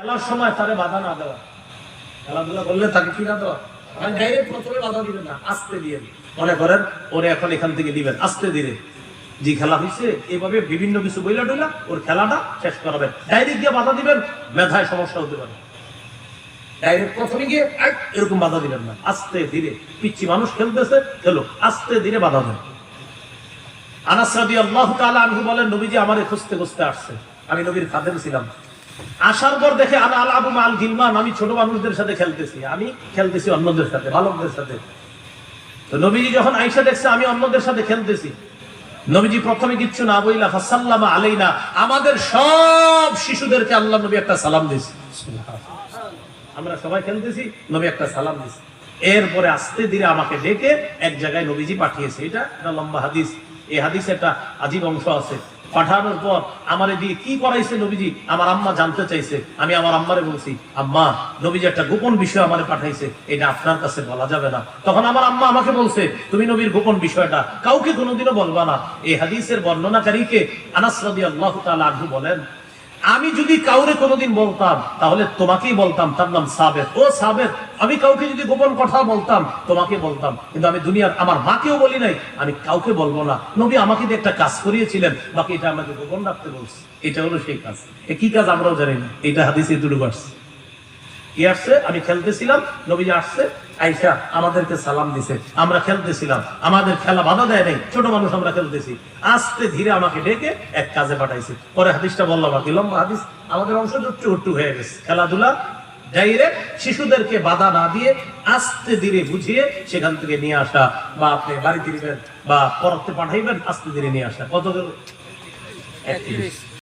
খেলার সময় তারে বাধা না দেওয়া, খেলাধুলা করলে তাকে কি না দেওয়া, ডাইরেক্ট প্রথমে বাধা দিবেন না, আস্তে দিয়ে মনে করেন ওরে এখন এখান থেকে দিবেন আস্তে ধীরে, যে খেলা হয়েছে এভাবে বিভিন্ন কিছু বইলা টইলা ওর খেলাটা শেষ করাবেন। ডাইরেক্ট গিয়ে বাধা দিবেন, মেধায় সমস্যা হতে পারে। ডাইরেক্ট প্রথমে গিয়ে এরকম বাধা দিবেন না, আস্তে ধীরে। পিচ্ছি মানুষ খেলতেছে, খেলো, আস্তে ধীরে বাধা দেন। আনাস রাদিয়াল্লাহু তাআলা আনহু বলেন, নবীজি আমারে খুঁজতে খুঁজতে আসছে, আমি নবীর খাদেম ছিলাম। আসার পর দেখে আনা আলাবু মাল গিলমান, আমি ছোট মানুষদের সাথে খেলতেছি, আমি খেলতেছি অন্যদের সাথে, বালকদের সাথে। তো নবীজি যখন আয়েশা দেখছে আমি অন্যদের সাথে খেলতেছি, নবীজি প্রথমে কিচ্ছু না বইলা ফাসাল্লামা আলাইনা, আমাদের সব শিশুদেরকে আল্লাহ নবী একটা সালাম দিয়েছে। আমরা সবাই খেলতেছি, নবী একটা সালাম দিয়েছে। এরপরে আস্তে ধীরে আমাকে ডেকে এক জায়গায় নবীজি পাঠিয়েছে। এটা একটা লম্বা হাদিস, এই হাদিসে একটা আজীব অংশ আছে। পাঠানোর পর আমারে দিয়ে কি করাইছে নবীজি, আমার আম্মা জানতে চাইছে। আমি আমার আম্মারে বলছি, আম্মা নবীজি একটা গোপন বিষয় আমারে পাঠাইছে, এটা আপনার কাছে বলা যাবে না। তখন আমার আম্মা আমাকে বলছে, তুমি নবীর গোপন বিষয়টা কাউকে কোনোদিনও বলবা না। এই হাদিসের বর্ণনাকারীকে আনাস রাদিয়াল্লাহু তাআলা আনহু বলেন, আমি যদি কাউরে কোনোদিন বলতাম তাহলে তোমাকেই বলতাম, তার নাম সাবের। ও সাবের, আমি কাউকে যদি গোপন কথা বলতাম তোমাকে বলতাম, কিন্তু আমি দুনিয়ার আমার মাকেও বলি নাই, আমি কাউকে বলবো না। নবী আমাকে দিয়ে একটা কাজ করিয়েছিলেন, বাকি এটা আমাকে গোপন রাখতে বলছে। এটা হলো সেই কাজ। কি কাজ আমরাও জানি না, এটা হাদিসে দুটো আসছে। কি আসছে, আমি খেলতেছিলাম, নবীজি আসছে, আয়েশা আমাদেরকে সালাম দিছে, আমরা খেলতেছিলাম, আমাদের খেলা বাধা দেয় নাই, ছোট মানুষ আমরা খেলতেছি, আস্তে ধীরে আমাকে ডেকে এক কাজে পাঠাইছে। পরে হাদিসটা বললাম, বাকি লম্বা হাদিস, আমাদের অংশ একটু হয়ে গেছে। খেলাধুলা ডাইরেক্ট শিশুদেরকে বাধা না দিয়ে আস্তে ধীরে বুঝিয়ে সেখান থেকে নিয়ে আসা, বা আপনি বাড়িতে দিবেন বা পড়াতে পাঠাইবেন, আস্তে ধীরে নিয়ে আসা। কত 31